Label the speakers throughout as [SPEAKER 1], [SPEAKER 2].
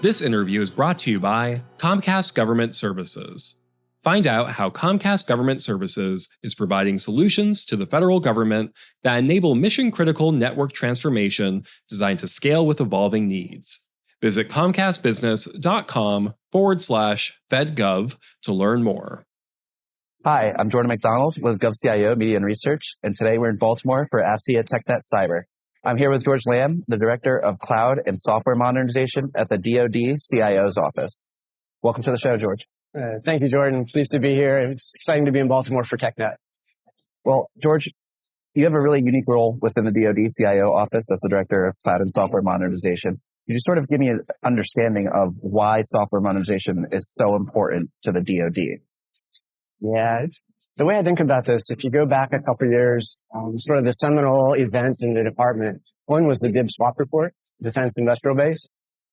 [SPEAKER 1] This interview is brought to you by Comcast Government Services. Find out how Comcast Government Services is providing solutions to the federal government that enable mission-critical network transformation designed to scale with evolving needs. Visit comcastbusiness.com/fedgov to learn more.
[SPEAKER 2] Hi, I'm Jordan McDonald with GovCIO Media and Research, and today we're in Baltimore for AFCEA TechNet Cyber. I'm here with George Lamb, the Director of Cloud and Software Modernization at the DoD CIO's office. Welcome to the show, George.
[SPEAKER 3] Thank you, Jordan. Pleased to be here. It's exciting to be in Baltimore for TechNet.
[SPEAKER 2] Well, George, you have a really unique role within the DoD CIO office as the Director of Cloud and Software Modernization. Could you sort of give me an understanding of why software modernization is so important to the DoD?
[SPEAKER 3] Yeah, the way I think about this, if you go back a couple of years, sort of the seminal events in the department, one was the DIB swap report, Defense Industrial Base.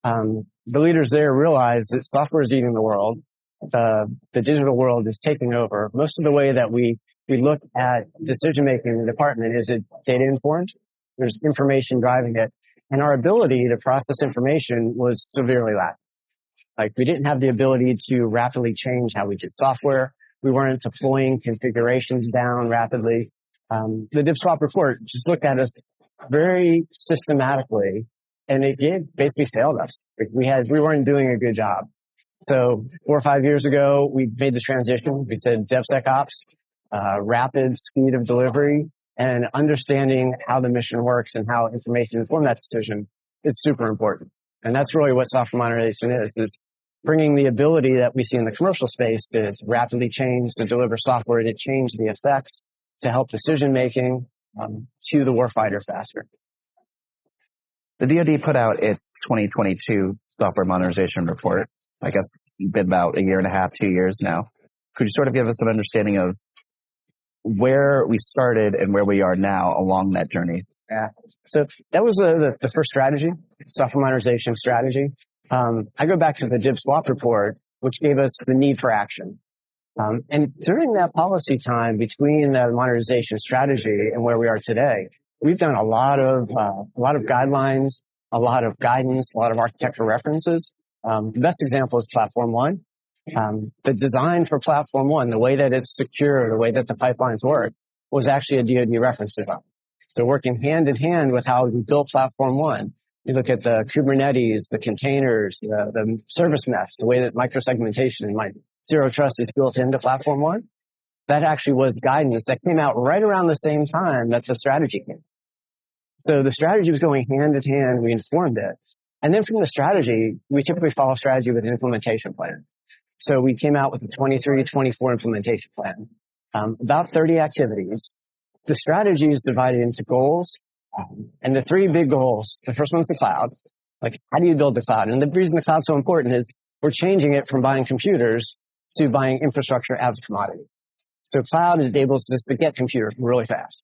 [SPEAKER 3] The leaders there realized that software is eating the world. The digital world is taking over. Most of the way that we look at decision-making in the department is it data-informed. There's information driving it. And our ability to process information was severely lacking. Like, we didn't have the ability to rapidly change how we did software. We weren't deploying configurations down rapidly. The DIB swap report just looked at us very systematically, and it basically failed us. We weren't doing a good job. So 4 or 5 years ago, we made the transition. We said DevSecOps, rapid speed of delivery, and understanding how the mission works and how information informs that decision is super important. And that's really what software modernization is bringing the ability that we see in the commercial space to rapidly change, to deliver software, to change the effects, to help decision-making to the warfighter faster.
[SPEAKER 2] The DoD put out its 2022 software modernization report. I guess it's been about 1.5 years, 2 years now. Could you sort of give us an understanding of where we started and where we are now along that journey?
[SPEAKER 3] Yeah. So that was the first strategy, software modernization strategy. I go back to the DIB swap report, which gave us the need for action. And during that policy time between the modernization strategy and where we are today, we've done a lot of guidelines, a lot of guidance, a lot of architectural references. The best example is Platform One. The design for Platform One, the way that it's secure, the way that the pipelines work, was actually a DoD reference design. So working hand in hand with how we built Platform One, you look at the Kubernetes, the containers, the service mesh, the way that microsegmentation and zero trust is built into Platform One. That actually was guidance that came out right around the same time that the strategy came. So the strategy was going hand in hand. We informed it. And then from the strategy, we typically follow strategy with an implementation plan. So we came out with a 23-24 implementation plan, about 30 activities. The strategy is divided into goals, and the 3 big goals. The first one's the cloud. Like, how do you build the cloud? And the reason the cloud's so important is we're changing it from buying computers to buying infrastructure as a commodity. So cloud enables us to get computers really fast.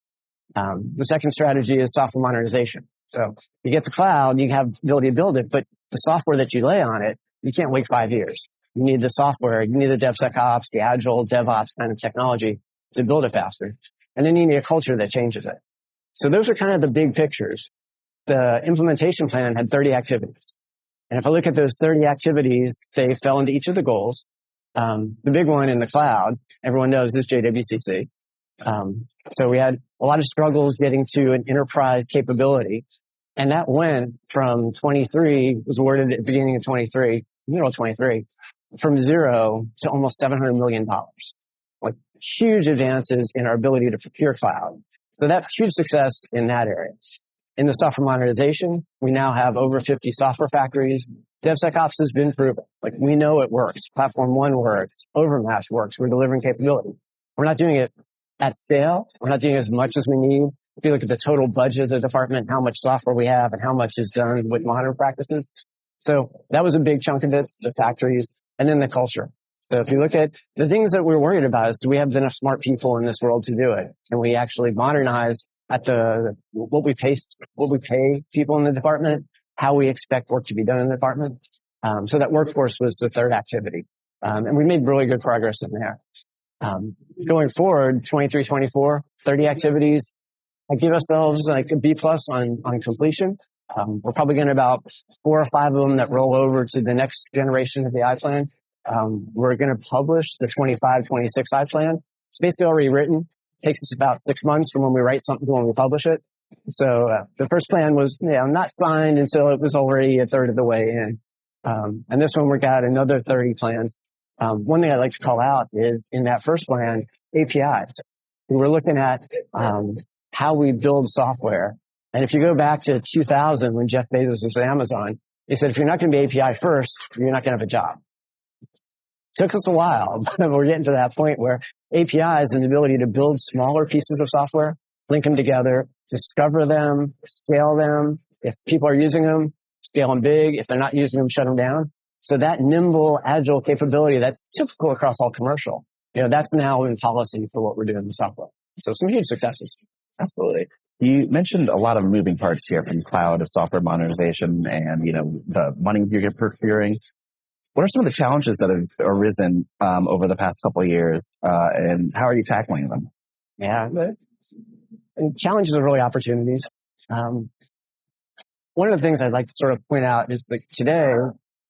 [SPEAKER 3] The second strategy is software modernization. So you get the cloud, you have the ability to build it, but the software that you lay on it, you can't wait 5 years. You need the software, you need the DevSecOps, the Agile, DevOps kind of technology to build it faster. And then you need a culture that changes it. So those are kind of the big pictures. The implementation plan had 30 activities. And if I look at those 30 activities, they fell into each of the goals. The big one in the cloud, everyone knows, is JWCC. So we had a lot of struggles getting to an enterprise capability. And that went from 23, was awarded at the beginning of 23, middle of 23, from 0 to almost $700 million. Like, huge advances in our ability to procure cloud. So that's huge success in that area. In the software modernization, we now have over 50 software factories. DevSecOps has been proven. Like, we know it works. Platform One works. Overmatch works. We're delivering capability. We're not doing it at scale. We're not doing as much as we need. If you look at the total budget of the department, how much software we have and how much is done with modern practices. So that was a big chunk of it, the factories, and then the culture. So if you look at the things that we're worried about is, do we have enough smart people in this world to do it? Can we actually modernize at what we pay people in the department, how we expect work to be done in the department? So that workforce was the third activity. And we made really good progress in there. Going forward, 23, 24, 30 activities. I give ourselves like a B+ on completion. We're probably getting about 4 or 5 of them that roll over to the next generation of the I-Plan. We're going to publish the 25-26 I-Plan. It's basically already written. It takes us about 6 months from when we write something to when we publish it. So the first plan was not signed until it was already a third of the way in. And this one we got another 30 plans. One thing I'd like to call out is in that first plan, APIs. We were looking at how we build software. And if you go back to 2000 when Jeff Bezos was at Amazon, they said, if you're not going to be API first, you're not going to have a job. Took us a while, but we're getting to that point where APIs and the ability to build smaller pieces of software, link them together, discover them, scale them. If people are using them, scale them big. If they're not using them, shut them down. So that nimble, agile capability that's typical across all commercial, that's now in policy for what we're doing in the software. So some huge successes.
[SPEAKER 2] Absolutely. You mentioned a lot of moving parts here, from cloud to software modernization and, the money you're procuring. What are some of the challenges that have arisen over the past couple of years, and how are you tackling them?
[SPEAKER 3] Yeah, and challenges are really opportunities. One of the things I'd like to sort of point out is that today,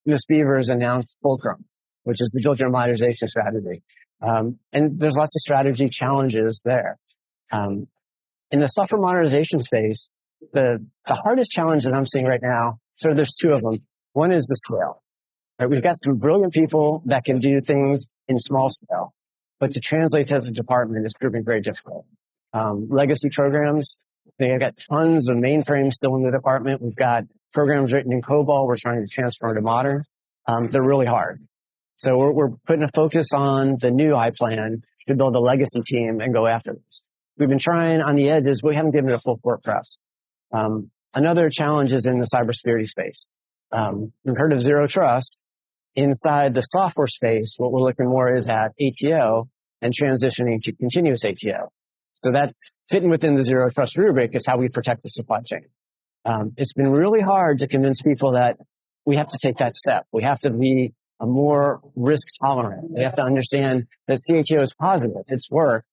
[SPEAKER 3] US Beaver has announced Fulcrum, which is the digital modernization strategy. And there's lots of strategy challenges there. In the software modernization space, the hardest challenge that I'm seeing right now, so there's 2 of them. One is the scale. Right? We've got some brilliant people that can do things in small scale, but to translate to the department is proving very difficult. Legacy programs, they've got tons of mainframes still in the department. We've got programs written in COBOL we're trying to transfer to modern. They're really hard. So we're putting a focus on the new I-Plan to build a legacy team and go after this. We've been trying on the edges. We haven't given it a full court press. Another challenge is in the cybersecurity space. We've heard of zero trust. Inside the software space, what we're looking more is at ATO and transitioning to continuous ATO. So that's fitting within the zero trust rubric is how we protect the supply chain. It's been really hard to convince people that we have to take that step. We have to be a more risk tolerant. We have to understand that CATO is positive. It's work.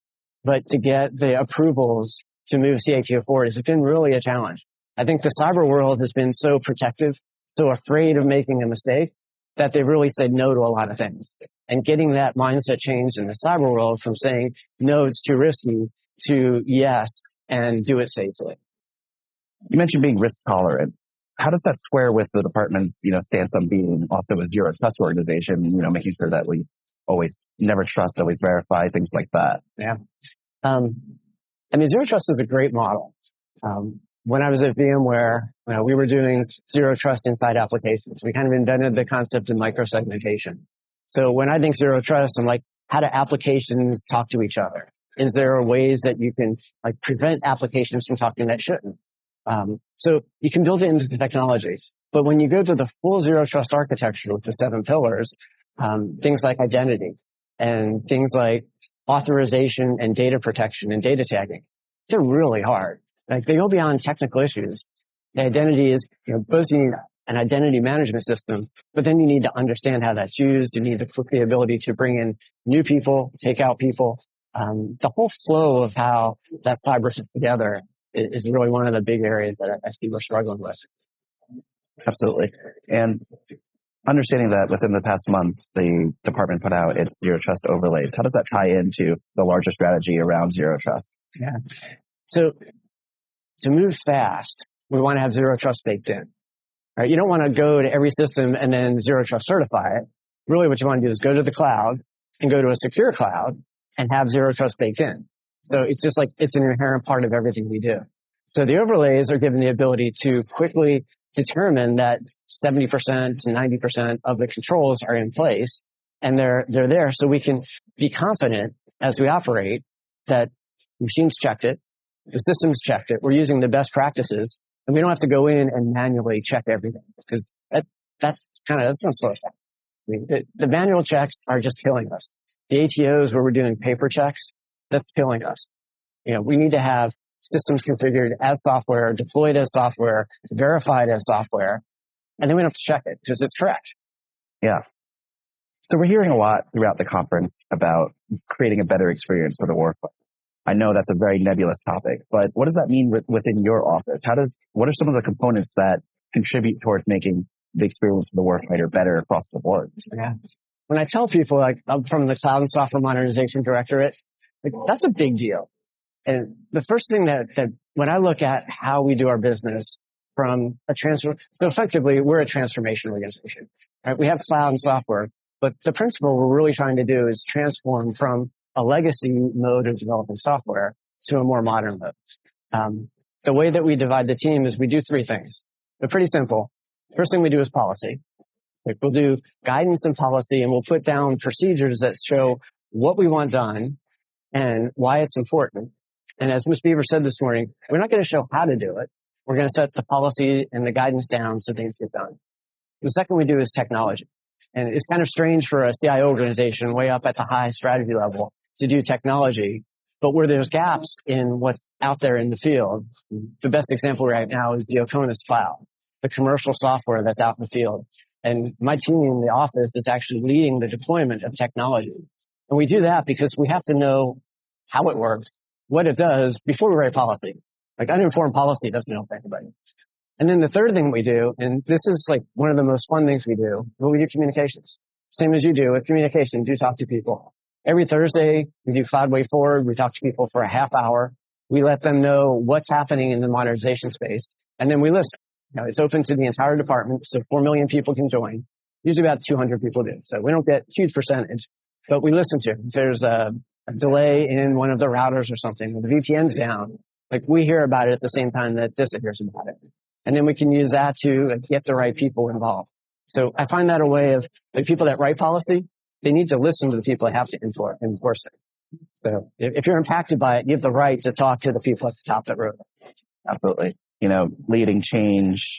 [SPEAKER 3] But to get the approvals to move CATO forward has been really a challenge. I think the cyber world has been so protective, so afraid of making a mistake, that they've really said no to a lot of things. And getting that mindset change in the cyber world from saying, no, it's too risky, to yes, and do it safely.
[SPEAKER 2] You mentioned being risk tolerant. How does that square with the department's, stance on being also a zero trust organization, making sure that we always never trust, always verify, things like that?
[SPEAKER 3] Yeah. Zero trust is a great model. When I was at VMware, we were doing zero trust inside applications. We kind of invented the concept of microsegmentation. So when I think zero trust, I'm like, how do applications talk to each other? Is there ways that you can prevent applications from talking that shouldn't? So you can build it into the technology. But when you go to the full zero trust architecture with the 7 pillars, things like identity and things like authorization and data protection and data tagging, they're really hard. They go beyond technical issues. The identity is, both you need an identity management system, but then you need to understand how that's used. You need the ability to bring in new people, take out people. The whole flow of how that cyber fits together is really one of the big areas that I see we're struggling with.
[SPEAKER 2] Absolutely. And understanding that within the past month, the department put out its zero trust overlays. How does that tie into the larger strategy around zero trust?
[SPEAKER 3] Yeah. So to move fast, we want to have zero trust baked in. Right? You don't want to go to every system and then zero trust certify it. Really what you want to do is go to the cloud and go to a secure cloud and have zero trust baked in. So it's just it's an inherent part of everything we do. So the overlays are given the ability to quickly determine that 70% to 90% of the controls are in place and they're there so we can be confident as we operate that machines checked it, the systems checked it, we're using the best practices, and we don't have to go in and manually check everything because that's going to slow us down. The manual checks are just killing us. The ATOs where we're doing paper checks, that's killing us. We need to have systems configured as software, deployed as software, verified as software, and then we don't have to check it because it's correct.
[SPEAKER 2] Yeah. So we're hearing a lot throughout the conference about creating a better experience for the warfighter. I know that's a very nebulous topic, but what does that mean within your office? What are some of the components that contribute towards making the experience of the warfighter better across the board?
[SPEAKER 3] Yeah. When I tell people, like, I'm from the Cloud and Software Modernization Directorate, like, that's a big deal. And the first thing that when I look at how we do our business from so effectively, we're a transformation organization, right? We have cloud and software, but the principle we're really trying to do is transform from a legacy mode of developing software to a more modern mode. The way that we divide the team is we do three things. They're pretty simple. First thing we do is policy. It's like we'll do guidance and policy, and we'll put down procedures that show what we want done and why it's important. And as Ms. Beaver said this morning, we're not going to show how to do it. We're going to set the policy and the guidance down so things get done. The second we do is technology. And it's kind of strange for a CIO organization way up at the high strategy level to do technology, but where there's gaps in what's out there in the field. The best example right now is the Oconus Cloud, the commercial software that's out in the field. And my team in the office is actually leading the deployment of technology. And we do that because we have to know how it works, what it does before we write policy. Like uninformed policy doesn't help anybody. And then the third thing we do, and this is like one of the most fun things we do, but we do communications. Same as you do with communication, do talk to people. Every Thursday, we do Cloud Way Forward. We talk to people for a half hour. We let them know what's happening in the modernization space. And then we listen. You know, it's open to the entire department, so 4 million people can join. Usually about 200 people do. So we don't get huge percentage, but we listen to. If there's a delay in one of the routers or something, or the VPN's down, like we hear about it at the same time that DISA hears about it. And then we can use that to get the right people involved. So I find that a way of, like, people that write policy, they need to listen to the people that have to enforce it. So if you're impacted by it, you have the right to talk to the people at the top that wrote it.
[SPEAKER 2] Absolutely. You know, leading change,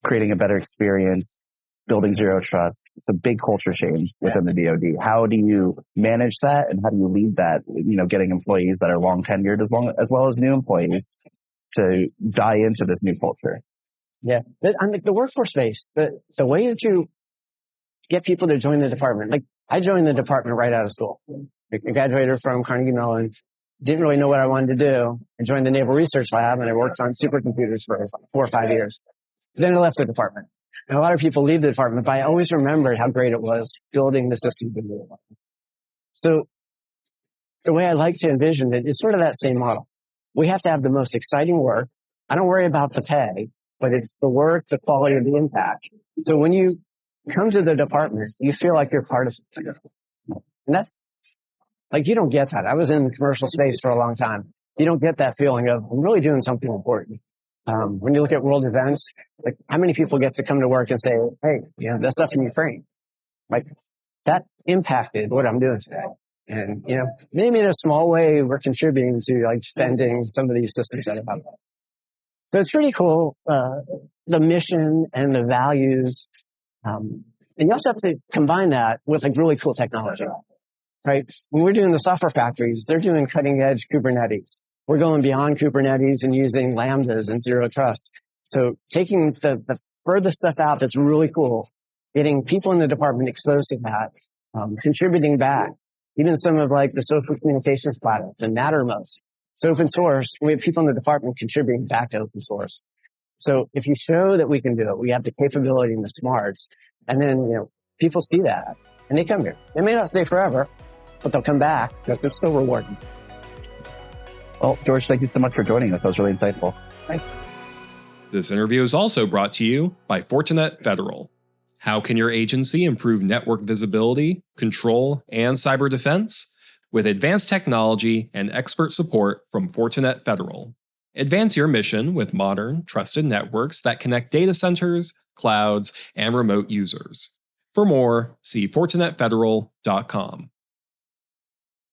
[SPEAKER 2] creating a better experience, building zero trust. It's a big culture change within the DoD. How do you manage that, and how do you lead that? You know, getting employees that are long tenured as well as new employees to buy into this new culture.
[SPEAKER 3] Yeah, on the workforce space, the way that you get people to join the department. Like, I joined the department right out of school. I graduated from Carnegie Mellon. Didn't really know what I wanted to do. I joined the Naval Research Lab, and I worked on supercomputers for 4 or 5 years. Then I left the department. And a lot of people leave the department, but I always remembered how great it was building the systems in the department. So the way I like to envision it is sort of that same model. We have to have the most exciting work. I don't worry about the pay, but it's the work, the quality, and the impact. So when you come to the department, you feel like you're part of something. And that's, like, you don't get that. I was in the commercial space for a long time. You don't get that feeling of, I'm really doing something important. When you look at world events, like, how many people get to come to work and say, hey, you know, that stuff in Ukraine, like, that impacted what I'm doing today. And, you know, maybe in a small way, we're contributing to, like, defending some of these systems that have. So it's pretty cool, the mission and the values. And you also have to combine that with, like, really cool technology, right? When we're doing the software factories, they're doing cutting edge Kubernetes. We're going beyond Kubernetes and using Lambdas and zero trust. So taking the further stuff out that's really cool, getting people in the department exposed to that, contributing back. Even some of, like, the social communications platforms and Mattermost. It's open source. We have people in the department contributing back to open source. So if you show that we can do it, we have the capability and the smarts, and then, you know, people see that and they come here. They may not stay forever, but they'll come back because it's so rewarding.
[SPEAKER 2] Well, George, thank you so much for joining us. That was really insightful.
[SPEAKER 3] Thanks.
[SPEAKER 1] This interview is also brought to you by Fortinet Federal. How can your agency improve network visibility, control, and cyber defense? With advanced technology and expert support from Fortinet Federal. Advance your mission with modern, trusted networks that connect data centers, clouds, and remote users. For more, see FortinetFederal.com.